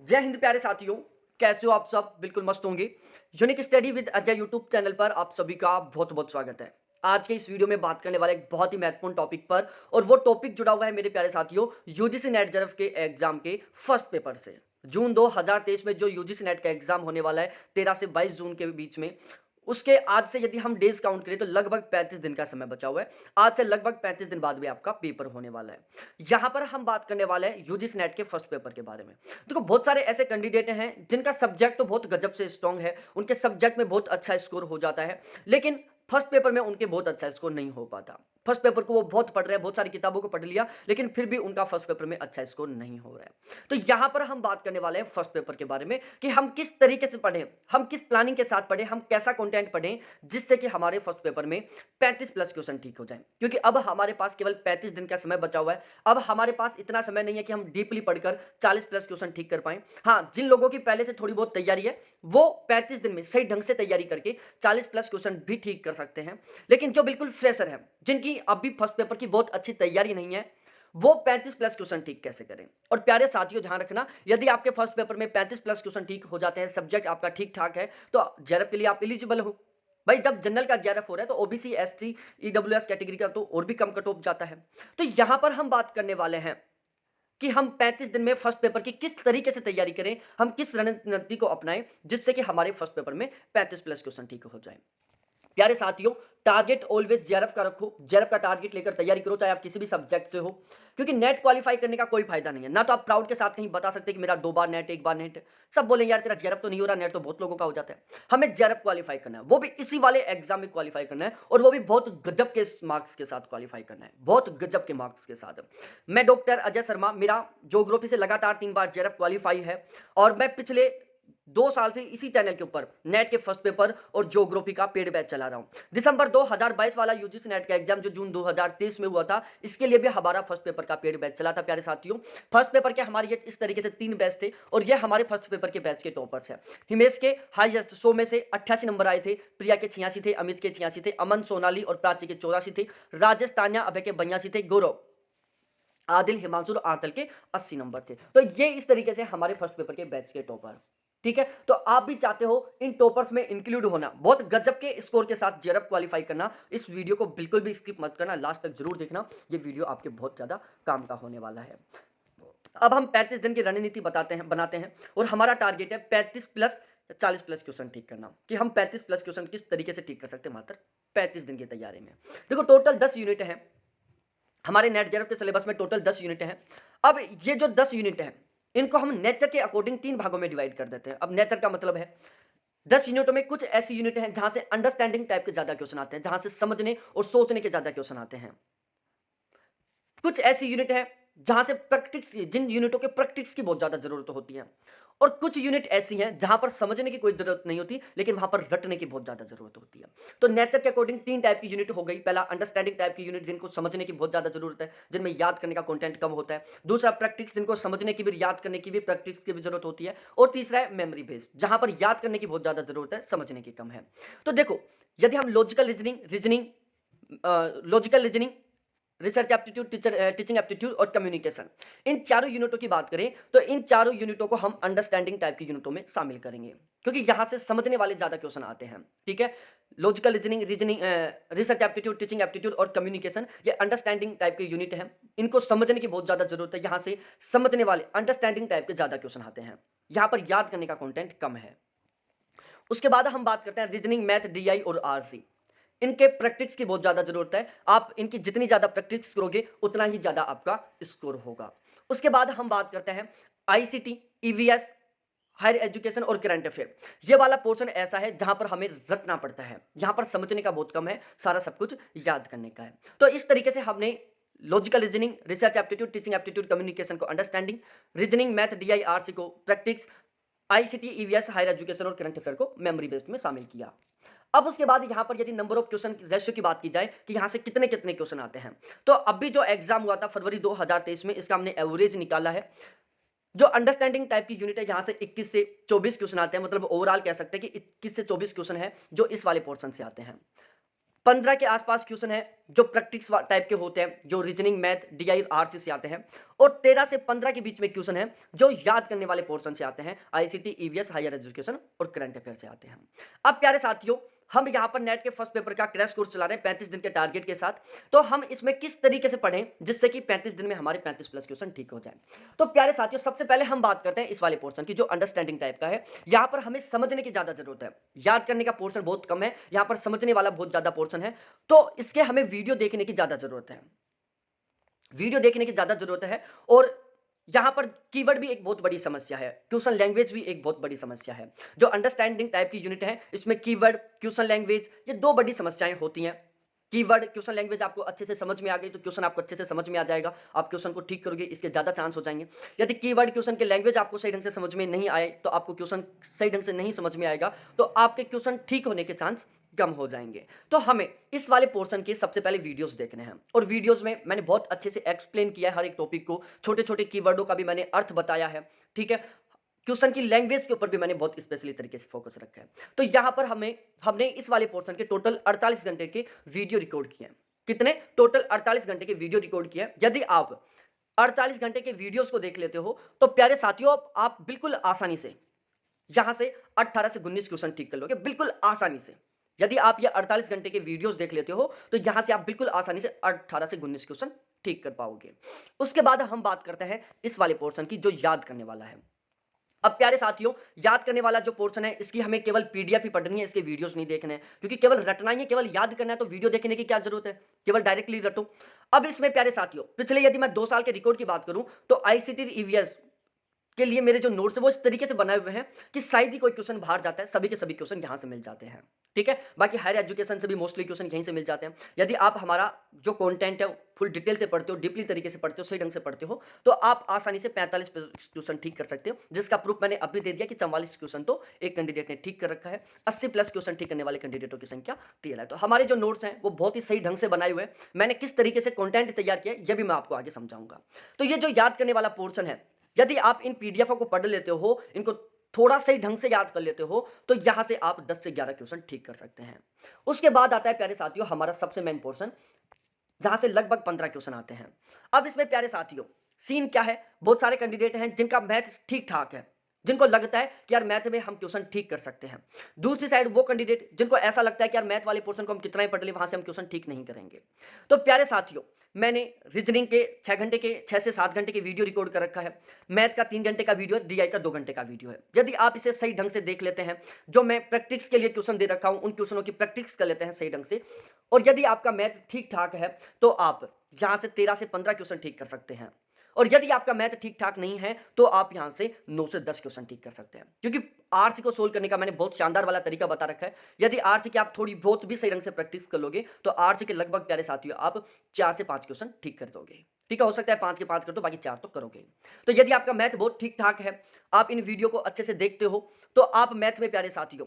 जय हिंद प्यारे साथियों। कैसे हो आप सब? बिल्कुल मस्त होंगे। Unique study with Ajay YouTube channel पर आप सभी का बहुत बहुत स्वागत है। आज के इस वीडियो में बात करने वाले एक बहुत ही महत्वपूर्ण टॉपिक पर, और वो टॉपिक जुड़ा हुआ है मेरे प्यारे साथियों यूजीसी नेट जरफ के एग्जाम के फर्स्ट पेपर से। जून 2023 में जो यूजीसी नेट का एग्जाम होने वाला है 13 से 22 जून के बीच में, उसके आज से यदि हम डेज काउंट करें तो लगभग 35 दिन का समय बचा हुआ है। आज से लगभग 35 दिन बाद भी आपका पेपर होने वाला है। यहाँ पर हम बात करने वाले हैं यूजीसी नेट के फर्स्ट पेपर के बारे में। देखो, बहुत सारे ऐसे कैंडिडेट हैं जिनका सब्जेक्ट तो बहुत गजब से स्ट्रांग है, उनके सब्जेक्ट में बहुत अच्छा स्कोर हो जाता है, लेकिन फर्स्ट पेपर में उनके बहुत अच्छा स्कोर नहीं हो पाता। फर्स्ट पेपर को वो बहुत पढ़ रहे हैं, बहुत सारी किताबों को पढ़ लिया, लेकिन फिर भी उनका फर्स्ट पेपर में अच्छा स्कोर नहीं हो रहा है। तो यहाँ पर हम बात करने वाले हैं फर्स्ट पेपर के बारे में कि हम किस तरीके से पढ़ें, हम किस प्लानिंग के साथ पढ़ें, हम कैसा कंटेंट पढ़ें जिससे कि हमारे फर्स्ट पेपर में 35 प्लस क्वेश्चन ठीक हो जाए। क्योंकि अब हमारे पास केवल 35 दिन का समय बचा हुआ है। अब हमारे पास इतना समय नहीं है कि हम डीपली पढ़कर 40 प्लस क्वेश्चन ठीक कर पाएं। हाँ, जिन लोगों की पहले से थोड़ी बहुत तैयारी है वो 35 दिन में सही ढंग से तैयारी करके 40 प्लस क्वेश्चन भी ठीक कर सकते हैं। लेकिन जो बिल्कुल फ्रेशर है, जिनकी अभी फर्स्ट पेपर की बहुत अच्छी तैयारी नहीं है, वो 35 प्लस क्वेश्चन ठीक कैसे करें? और प्यारे साथियों, ध्यान रखना, यदि आपके फर्स्ट पेपर में 35 प्लस क्वेश्चन ठीक हो जाते हैं, सब्जेक्ट आपका ठीक ठाक है, तो जेआरएफ के लिए आप एलिजिबल हो। भाई, जब जनरल का जेआरएफ हो रहा है तो ओबीसी, एसटी, ईडब्ल्यूएस कैटेगरी का तो और भी कम कट ऑफ जाता है। तो यहां पर हम बात करने वाले हैं कि हम 35 दिन में फर्स्ट पेपर की किस तरीके से तैयारी करें, हम किस रणनीति को अपनाएं जिससे कि हमारे फर्स्ट पेपर में 35 प्लस क्वेश्चन ठीक हो जाए। प्यारे साथियों, टारगेट ऑलवेज जेआरएफ का रखो। जेआरएफ का टारगेट लेकर तैयारी करो, चाहे आप किसी भी सब्जेक्ट से हो। क्योंकि नेट क्वालिफाई करने का कोई फायदा नहीं है। ना तो आप प्राउड के साथ कहीं बता सकते कि मेरा 2 बार नेट, 1 बार नेट। सब बोलेंगे यार तेरा जेआरएफ तो नहीं हो रहा, नेट तो बहुत लोगों का हो जाता है। हमें जेआरएफ क्वालिफाई करना है, वो भी इसी वाले एग्जाम में क्वालिफाई करना है, और वो भी बहुत गजब के मार्क्स के साथ क्वालिफाई करना है, बहुत गजब के मार्क्स के साथ। मैं डॉक्टर अजय शर्मा, मेरा ज्योग्राफी से लगातार 3 बार जेआरएफ क्वालिफाई है, और मैं पिछले 2 साल से इसी चैनल के ऊपर नेट के फर्स्ट पेपर और ज्योग्राफी का पेड बैच चला रहा हूं। दिसंबर 2022 वाला यूजीसी नेट का एग्जाम जो जून 2023 में हुआ था, इसके लिए भी हमारा फर्स्ट पेपर का पेड बैच चला था। प्यारे साथियों, फर्स्ट पेपर के हमारे ये इस तरीके से 3 बैच थे, और ये हमारे फर्स्ट पेपर के बैच के टॉपर्स हैं। हिमेश के हाईएस्ट 100 में से 88 नंबर आए थे, प्रिया के 86 थे, अमित के 86 थे, अमन, सोनाली और प्राची के 84 थे, राजेश, तान्या, अभय के 82 थे, गौरव, आदिल, हिमांशु और आंचल के 80 नंबर थे। तो ये इस तरीके से हमारे फर्स्ट पेपर के बैच के टॉपर। ठीक है, तो आप भी चाहते हो इन टॉपर्स में इंक्लूड होना, बहुत गजब के स्कोर के साथ जेआरएफ क्वालिफाई करना, इस वीडियो को बिल्कुल भी स्किप मत करना, लास्ट तक जरूर देखना। ये वीडियो आपके बहुत ज्यादा काम का होने वाला है। अब हम 35 दिन की रणनीति बनाते हैं, और हमारा टारगेट है 35 प्लस 40 प्लस क्वेश्चन ठीक करना, कि हम 35 प्लस क्वेश्चन किस तरीके से ठीक कर सकते हैं मात्र 35 दिन की तैयारी में। देखो, टोटल 10 यूनिट है हमारे नेट जेआरएफ के सिलेबस में, टोटल 10 यूनिट हैं। अब ये जो 10 यूनिट हैं, इनको हम नेचर के अकॉर्डिंग 3 भागों में डिवाइड कर देते हैं। अब नेचर का मतलब है 10 यूनिटों में कुछ ऐसी यूनिट हैं जहां से अंडरस्टैंडिंग टाइप के ज्यादा क्वेश्चन आते हैं, जहां से समझने और सोचने के ज्यादा क्वेश्चन आते हैं। कुछ ऐसी यूनिट है जहां से प्रैक्टिस, जिन यूनिटों के प्रैक्टिस की बहुत ज्यादा जरूरत होती है, और कुछ यूनिट ऐसी हैं जहां पर समझने की कोई जरूरत नहीं होती, लेकिन वहां पर रटने की बहुत ज्यादा जरूरत होती है। तो नेचर के अकॉर्डिंग 3 टाइप की यूनिट हो गई। पहला, अंडरस्टैंडिंग टाइप की यूनिट, जिनको समझने की बहुत ज्यादा जरूरत है, जिनमें याद करने का कंटेंट कम होता है। दूसरा, प्रैक्टिस, जिनको समझने की भी, याद करने की भी, प्रैक्टिस की भी जरूरत होती है। और तीसरा है मेमोरी बेस्ड, जहां पर याद करने की बहुत ज्यादा जरूरत है, समझने की कम है। तो देखो, यदि हम logical reasoning, research aptitude, teaching aptitude और कम्युनिकेशन, इन चारों यूनिटों की बात करें तो इन चारों यूनिटों को हम अंडरस्टैंडिंग टाइप की यूनिटों में शामिल करेंगे, क्योंकि यहां से समझने वाले ज्यादा क्वेश्चन आते हैं। ठीक है, logical reasoning, research aptitude, teaching aptitude और कम्युनिकेशन, ये अंडरस्टैंडिंग टाइप के यूनिट हैं। इनको समझने की बहुत ज्यादा जरूरत है, यहां से समझने वाले अंडरस्टैंडिंग टाइप के ज्यादा क्वेश्चन आते हैं, यहां पर याद करने का कॉन्टेंट कम है। उसके बाद हम बात करते हैं रीजनिंग, मैथ, डीआई और आरसी। इनके प्रैक्टिस की बहुत ज्यादा जरूरत है। आप इनकी जितनी ज्यादा प्रैक्टिस करोगे उतना ही ज्यादा आपका स्कोर होगा। उसके बाद हम बात करते हैं आईसीटी, ईवीएस, हायर एजुकेशन और करंट अफेयर। ये वाला पोर्शन ऐसा है जहां पर हमें रटना पड़ता है, यहां पर समझने का बहुत कम है, सारा सब कुछ याद करने का है। तो इस तरीके से हमने logical reasoning, research aptitude, teaching aptitude, communication को understanding, reasoning, math, DI, RC को practice, ICT, EVS, higher education और करंट अफेयर को मेमोरी बेस्ड में शामिल किया। अब उसके बाद यहाँ पर यदि नंबर ऑफ क्वेश्चन रेशियो की बात की जाए कि यहाँ से कितने कितने क्वेश्चन आते हैं, तो अभी जो एग्जाम हुआ था फरवरी 2023 में, इसका हमने एवरेज निकाला है। जो अंडरस्टैंडिंग टाइप की यूनिट है, यहाँ से 21 से 24 क्वेश्चन आते हैं, मतलब ओवरऑल कह सकते हैं कि 21 से 24 क्वेश्चन है जो इस वाले पोर्शन से आते हैं। 15 के आसपास क्वेश्चन है जो प्रैक्टिस टाइप के होते हैं, जो रीजनिंग, मैथ, डीआई, आरसी से आते हैं, और 13 से 15 के बीच में क्वेश्चन है जो याद करने वाले पोर्शन से आते हैं, आईसीटी, ईवीएस, हायर एजुकेशन और करंट अफेयर से आते हैं। अब प्यारे साथियों, हम यहाँ पर नेट के फर्स्ट पेपर का क्रैश कोर्स चला रहे हैं 35 दिन के टारगेट के साथ। तो हम इसमें किस तरीके से पढ़ें जिससे कि 35 दिन में हमारे 35 प्लस क्वेश्चन ठीक हो जाए। तो प्यारे साथियों, सबसे पहले हम बात करते हैं इस वाले पोर्शन की जो अंडरस्टैंडिंग टाइप का है। यहाँ पर हमें समझने की ज्यादा जरूरत है, याद करने का पोर्शन बहुत कम है, यहाँ पर समझने वाला बहुत ज्यादा पोर्शन है। तो इसके हमें वीडियो देखने की ज्यादा जरूरत है, वीडियो देखने की ज्यादा जरूरत है। और यहां पर कीवर्ड भी एक बहुत बड़ी समस्या है, क्वेश्चन लैंग्वेज भी एक बहुत बड़ी समस्या है। जो अंडरस्टैंडिंग टाइप की यूनिट है, इसमें कीवर्ड, क्वेश्चन लैंग्वेज, ये दो बड़ी समस्याएं होती हैं। कीवर्ड, क्वेश्चन लैंग्वेज आपको अच्छे से समझ में आ गई तो क्वेश्चन आपको अच्छे से समझ में आ जाएगा, आप क्वेश्चन को ठीक करोगे, इसके ज्यादा चांस हो जाएंगे। यदि कीवर्ड, क्वेश्चन के लैंग्वेज आपको सही ढंग से समझ में नहीं आए तो आपको क्वेश्चन सही ढंग से नहीं समझ में आएगा, तो आपके क्वेश्चन ठीक होने के चांस कम हो जाएंगे। तो हमें इस वाले पोर्शन के सबसे पहले वीडियोस देखने हैं, और वीडियोस में मैंने बहुत अच्छे से एक्सप्लेन किया है हर एक टॉपिक को, छोटे छोटे कीवर्डों का भी मैंने अर्थ बताया है, ठीक है। क्वेश्चन की लैंग्वेज के ऊपर भी मैंने बहुत स्पेशली तरीके से फोकस रखा है। तो यहां पर हमने इस वाले पोर्शन के टोटल 48 घंटे के वीडियो रिकॉर्ड किए हैं। कितने? टोटल 48 घंटे के वीडियो रिकॉर्ड किए हैं। यदि आप 48 घंटे के वीडियोस को देख लेते हो तो प्यारे साथियों, आप बिल्कुल आसानी से यहां से 18 से 19 क्वेश्चन ठीक कर लोगे, बिल्कुल आसानी से। यदि आप ये 48 घंटे के वीडियोस देख लेते हो तो यहां से आप बिल्कुल आसानी से 18 से 19 क्वेश्चन ठीक कर पाओगे। उसके बाद हम बात करते हैं इस वाले पोर्शन की जो याद करने वाला है। अब प्यारे साथियों, याद करने वाला जो पोर्शन है, इसकी हमें केवल पीडीएफ ही पढ़नी है, इसके वीडियोस नहीं देखने हैं, क्योंकि केवल रटना ही है, केवल याद करना है तो वीडियो देखने की क्या जरूरत है, केवल डायरेक्टली रटो। अब इसमें प्यारे साथियों, पिछले यदि मैं 2 साल के रिकॉर्ड की बात करूं तो आईसीटी, ईवीएस के लिए मेरे जो नोट्स है वो इस तरीके से बनाए हुए हैं कि शायद ही कोई क्वेश्चन बाहर जाता है, सभी के सभी क्वेश्चन यहां से मिल जाते हैं, ठीक है। बाकी हायर एजुकेशन से भी मोस्टली क्वेश्चन यहीं से मिल जाते हैं। यदि आप हमारा जो कंटेंट है फुल डिटेल से पढ़ते हो, डीपली तरीके से पढ़ते हो, सही ढंग से पढ़ते हो, तो आप आसानी से 45 क्वेश्चन ठीक कर सकते हो, जिसका प्रूफ मैंने अभी दे दिया कि 44 क्वेश्चन तो एक कैंडिडेट ने ठीक कर रखा है, 80 प्लस क्वेश्चन ठीक करने वाले कैंडिडेटों की संख्या 13 है। तो हमारे जो नोट्स हैं वो बहुत ही सही ढंग से बनाए हुए हैं। मैंने किस तरीके से कंटेंट तैयार किया है यह भी मैं आपको आगे समझाऊंगा। तो ये जो याद करने वाला पोर्शन है, यदि आप इन पीडीएफ को पढ़ लेते हो, इनको थोड़ा सही ढंग से याद कर लेते हो, तो यहां से आप 10 से 11 क्वेश्चन ठीक कर सकते हैं। उसके बाद आता है प्यारे साथियों हमारा सबसे मेन पोर्शन, जहां से लगभग 15 क्वेश्चन आते हैं। अब इसमें प्यारे साथियों सीन क्या है, बहुत सारे कैंडिडेट हैं जिनका मैथ ठीक ठाक है, जिनको लगता है कि यार मैथ में हम क्वेश्चन ठीक कर सकते हैं। दूसरी साइड वो कैंडिडेट जिनको ऐसा लगता है कि यार मैथ वाले पोर्शन को हम कितना ही पढ़ ले, वहां से हम क्वेश्चन ठीक नहीं करेंगे। तो प्यारे साथियों, मैंने रीजनिंग के 6 घंटे के 6 से 7 घंटे के वीडियो रिकॉर्ड कर रखा है, मैथ का 3 घंटे का वीडियो है, डीआई का 2 घंटे का वीडियो है। यदि आप इसे सही ढंग से देख लेते हैं, जो मैं प्रैक्टिस के लिए क्वेश्चन दे रखा हूं उन क्वेश्चनों की प्रैक्टिस कर लेते हैं सही ढंग से, और यदि आपका मैथ ठीक ठाक है तो आप यहां से 13 से 15 क्वेश्चन ठीक कर सकते हैं। और यदि आपका मैथ ठीक ठाक नहीं है तो आप यहां से 9 से 10 क्वेश्चन ठीक कर सकते हैं, क्योंकि आरसी को सोल्व करने का मैंने बहुत शानदार वाला तरीका बता रखा है। यदि आरसी की आप थोड़ी बहुत भी सही ढंग से प्रैक्टिस कर लोगे तो आरसी के लगभग प्यारे साथियों आप 4 से 5 क्वेश्चन ठीक कर दोगे, ठीक है। हो सकता है 5 के 5 कर दो, बाकी 4 तो करोगे। तो यदि आपका मैथ बहुत ठीक ठाक है, आप इन वीडियो को अच्छे से देखते हो, तो आप मैथ में प्यारे साथियों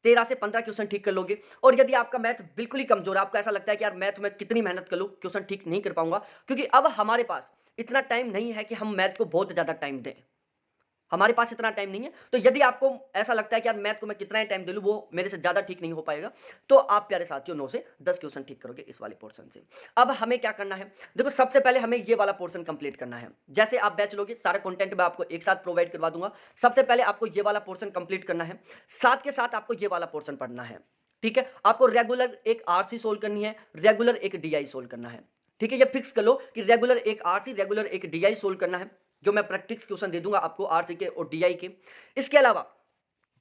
13 से 15 क्वेश्चन ठीक कर लोगे। और यदि आपका मैथ बिल्कुल ही कमजोर है, आपको ऐसा लगता है कि यार मैथ में कितनी मेहनत कर लूं क्वेश्चन ठीक नहीं कर पाऊंगा, क्योंकि अब हमारे पास इतना टाइम नहीं है कि हम मैथ को बहुत ज्यादा टाइम दें, हमारे पास इतना टाइम नहीं है। तो यदि आपको ऐसा लगता है कि यार मैथ को मैं कितना ही टाइम दे लूं वो मेरे से ज्यादा ठीक नहीं हो पाएगा, तो आप प्यारे साथियों 9 से 10 क्वेश्चन ठीक करोगे इस वाले पोर्शन से। अब हमें क्या करना है, देखो सबसे पहले हमें ये वाला पोर्शन कंप्लीट करना है। जैसे आप बैच लोगे, सारा कंटेंट मैं आपको एक साथ प्रोवाइड करवा दूंगा। सबसे पहले आपको ये वाला पोर्शन कंप्लीट करना है, साथ के साथ आपको ये वाला पोर्शन पढ़ना है, ठीक है। आपको रेगुलर एक आरसी सोल्व करनी है, रेगुलर एक डीआई सोल्व करना है, ठीक है। ये फिक्स कर लो कि रेगुलर एक आरसी, रेगुलर एक डीआई सोल्व करना है, जो मैं प्रैक्टिस क्वेश्चन दे दूंगा आपको आरसी के और डीआई के। इसके अलावा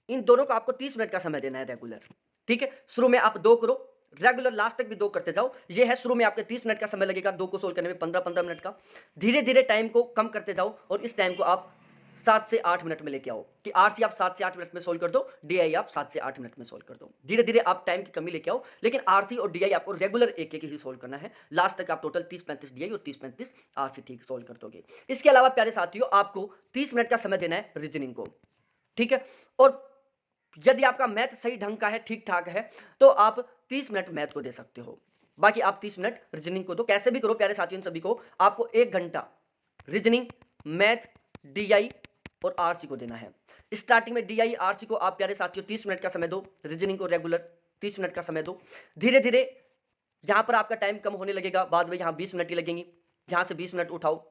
इन दोनों को आपको 30 मिनट का समय देना है रेगुलर, ठीक है। शुरू में आप 2 करो, रेगुलर लास्ट तक भी 2 करते जाओ। ये है शुरू में आपके 30 मिनट का समय लगेगा, 2 को सोल्व करने में 15-15 मिनट का। धीरे धीरे टाइम को कम करते जाओ और इस टाइम को आप 7 से 8 मिनट में लेके आओ, कि आरसी आप 7 से 8 मिनट में सोल्व कर दो, डीआई आप 7 से 8 मिनट में सोल्व कर दो। धीरे धीरे आप टाइम की कमी लेके आओ, लेकिन आरसी और डीआई आपको रेगुलर एक एक ही सोल्व करना है। लास्ट तक आप टोटल 30-35 डीआई और 30-35 आरसी ठीक सोल्व कर दोगे। इसके अलावा प्यारे साथियों आपको 30 मिनट का समय देना है रीजनिंग को, ठीक है। और यदि आपका मैथ सही ढंग का है, ठीक ठाक है, तो आप 30 मिनट मैथ को दे सकते हो, बाकी आप 30 मिनट रीजनिंग को दो। कैसे भी करो प्यारे साथियों, सभी को आपको 1 घंटा रीजनिंग, मैथ, डीआई और आरसी को देना है। स्टार्टिंग में डीआई आरसी को आप प्यारे साथियों 30 मिनट का समय दो, रीजनिंग को रेगुलर 30 मिनट का समय दो। धीरे-धीरे यहाँ पर आपका टाइम कम होने लगेगा, बाद में यहाँ 20 मिनट ही लगेंगी। यहाँ से 20 मिनट उठाओ,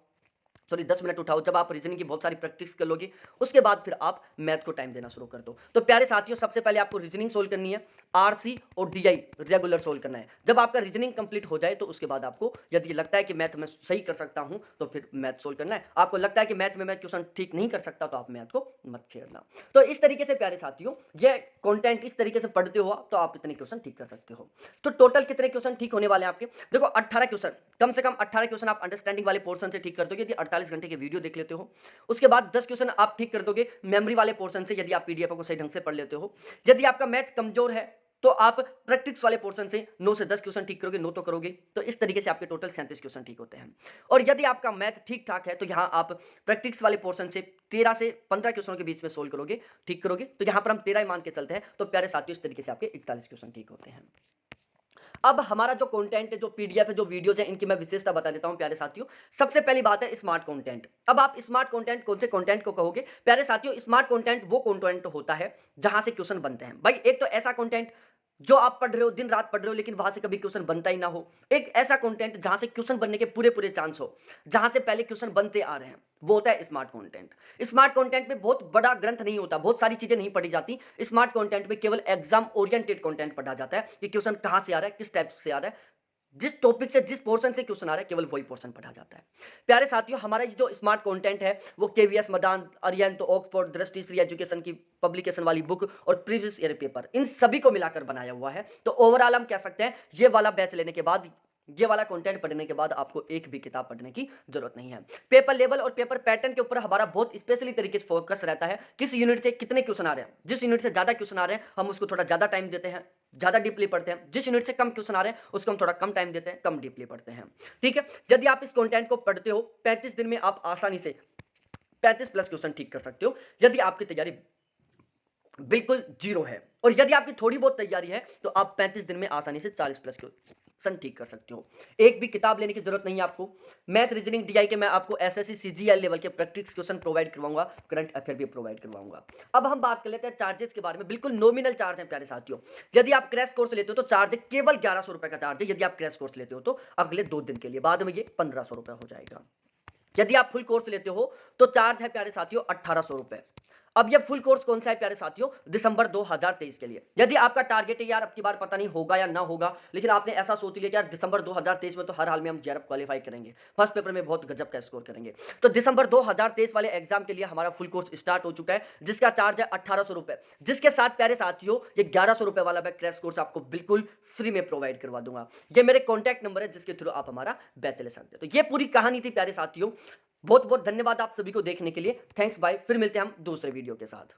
सॉरी 10 मिनट उठाओ। जब आप रीजनिंग की बहुत सारी प्रैक्टिस कर लोगे, उसके बाद फिर आप मैथ को टाइम देना शुरू कर दो। तो प्यारे साथियों, सबसे पहले आपको रीजनिंग सोल्व करनी है, आरसी और डीआई रेगुलर सोल्व करना है। जब आपका रीजनिंग कंप्लीट हो जाए तो उसके बाद आपको यदि लगता है कि मैथ में सही कर सकता हूं तो फिर मैथ सोल्व करना है। आपको लगता है कि मैथ में मैं क्वेश्चन ठीक नहीं कर सकता तो आप मैथ को मत छेड़ना। तो इस तरीके से प्यारे साथियों, ये कंटेंट इस तरीके से पढ़ते हो तो आप इतने क्वेश्चन ठीक कर सकते हो। तो टोटल कितने क्वेश्चन ठीक होने वाले हैं आपके? देखो 18 क्वेश्चन, कम से कम 18 क्वेश्चन आप अंडरस्टैंडिंग वाले पोर्शन से ठीक कर दोगे यदि 48 घंटे की वीडियो देख लेते हो। उसके बाद 10 क्वेश्चन आप ठीक कर दोगे मेमोरी वाले पोर्शन से, यदि आप पीडीएफ को सही ढंग से पढ़ लेते हो। यदि आपका मैथ कमजोर है तो आप प्रैक्टिस वाले पोर्शन से 9 से 10 क्वेश्चन ठीक करोगे, 9 तो करोगे। तो इस तरीके से आपके टोटल 37 क्वेश्चन ठीक होते हैं। और यदि आपका मैथ ठीक ठाक है तो यहाँ आप प्रैक्टिस वाले पोर्शन से 13 से 15 क्वेश्चनों के बीच में सोल्व करोगे, ठीक करोगे। तो यहाँ पर हम 13 ही मान के चलते हैं। तो प्यारे साथियों, इस तरीके से आपके 41 क्वेश्चन ठीक होते हैं। अब हमारा जो कंटेंट है, जो पीडीएफ है, जो वीडियोस है, इनकी मैं विशेषता बता देता हूं प्यारे साथियों। सबसे पहली बात है स्मार्ट कंटेंट। अब आप स्मार्ट कंटेंट कौन से कंटेंट को कहोगे? प्यारे साथियों, स्मार्ट कंटेंट वो कंटेंट होता है जहां से क्वेश्चन बनते हैं। भाई एक तो ऐसा कंटेंट जो आप पढ़ रहे हो, दिन रात पढ़ रहे हो, लेकिन वहां से कभी क्वेश्चन बनता ही ना हो। एक ऐसा कंटेंट जहां से क्वेश्चन बनने के पूरे पूरे चांस हो, जहां से पहले क्वेश्चन बनते आ रहे हैं, वो होता है स्मार्ट कंटेंट। स्मार्ट कंटेंट में बहुत बड़ा ग्रंथ नहीं होता, बहुत सारी चीजें नहीं पढ़ी जाती। स्मार्ट कंटेंट में केवल एग्जाम ओरिएंटेड कंटेंट पढ़ा जाता है कि क्वेश्चन कहां से आ रहा है, किस टाइप से आ रहा है, जिस टॉपिक से, जिस पोर्शन से क्वेश्चन आ रहा है, केवल वही पोर्शन पढ़ा जाता है। प्यारे साथियों, हमारा ये जो स्मार्ट कंटेंट है वो केवीएस, मदान, अरिहंत, ऑक्सफोर्ड, दृष्टि, श्री एजुकेशन की पब्लिकेशन वाली बुक और प्रीवियस ईयर पेपर, इन सभी को मिलाकर बनाया हुआ है। तो ओवरऑल हम कह सकते हैं ये वाला बैच लेने के बाद, ये वाला कंटेंट पढ़ने के बाद आपको एक भी किताब पढ़ने की जरूरत नहीं है। पेपर लेवल और पेपर पैटर्न के ऊपर हमारा बहुत स्पेशली तरीके से फोकस रहता है। किस यूनिट से कितने क्वेश्चन आ रहे हैं, जिस यूनिट से ज्यादा क्वेश्चन आ रहे हैं हम उसको थोड़ा ज्यादा टाइम देते हैं, ज्यादा डीपली पढ़ते हैं। जिस यूनिट से कम क्वेश्चन आ रहे हैं उसको हम थोड़ा कम टाइम देते हैं, कम डीपली पढ़ते हैं। ठीक है, यदि आप इस कंटेंट को पढ़ते हो 35 दिन में आप आसानी से 35 प्लस क्वेश्चन ठीक कर सकते हो, यदि आपकी तैयारी बिल्कुल जीरो है। और यदि आपकी थोड़ी बहुत तैयारी है तो आप 35 दिन में आसानी से 40 प्लस क्वेश्चन ठीक कर सकते हो। एक भी किताब लेने की जरूरत नहीं है आपको। मैथ, रीजनिंग, डीआई के मैं आपको एसएससी सीजीएल लेवल के प्रैक्टिस क्वेश्चन प्रोवाइड करवाऊंगा, करंट अफेयर भी प्रोवाइड करवाऊंगा। अब हम बात कर लेते हैं चार्जेस के बारे में। बिल्कुल नॉमिनल चार्ज है प्यारे साथियों। यदि आप क्रैश कोर्स लेते हो तो चार्ज है केवल 1100 रुपए का चार्ज है। यदि आप क्रैश कोर्स लेते हो तो अगले 2 दिन के लिए, बाद में ये 1500 रुपए हो जाएगा। यदि आप फुल कोर्स लेते हो तो चार्ज है प्यारे साथियों 1800 रुपए। अब ये फुल कोर्स कौन सा है प्यारे साथियों? दिसंबर 2023 के लिए। यदि आपका टारगेट है यार अब की बार पता नहीं होगा या ना होगा, लेकिन आपने ऐसा सोच लिया कि यार दिसंबर 2023 में तो हर हाल में हम जेआरएफ क्वालिफाई करेंगे, फर्स्ट पेपर में बहुत गजब का स्कोर करेंगे, तो दिसंबर 2023 वाले एग्जाम के लिए हमारा फुल कोर्स स्टार्ट हो चुका है, जिसका चार्ज है 1800 रुपए। जिसके साथ प्यारे साथियों ये 1100 रुपए वाला मैं क्रैश कोर्स आपको बिल्कुल फ्री में प्रोवाइड करवा दूंगा। ये मेरे कॉन्टैक्ट नंबर है जिसके थ्रू आप हमारा बैच ले सकते हो। तो ये पूरी कहानी थी प्यारे साथियों। बहुत बहुत धन्यवाद आप सभी को देखने के लिए। Thanks, bye. फिर मिलते हैं हम दूसरे वीडियो के साथ।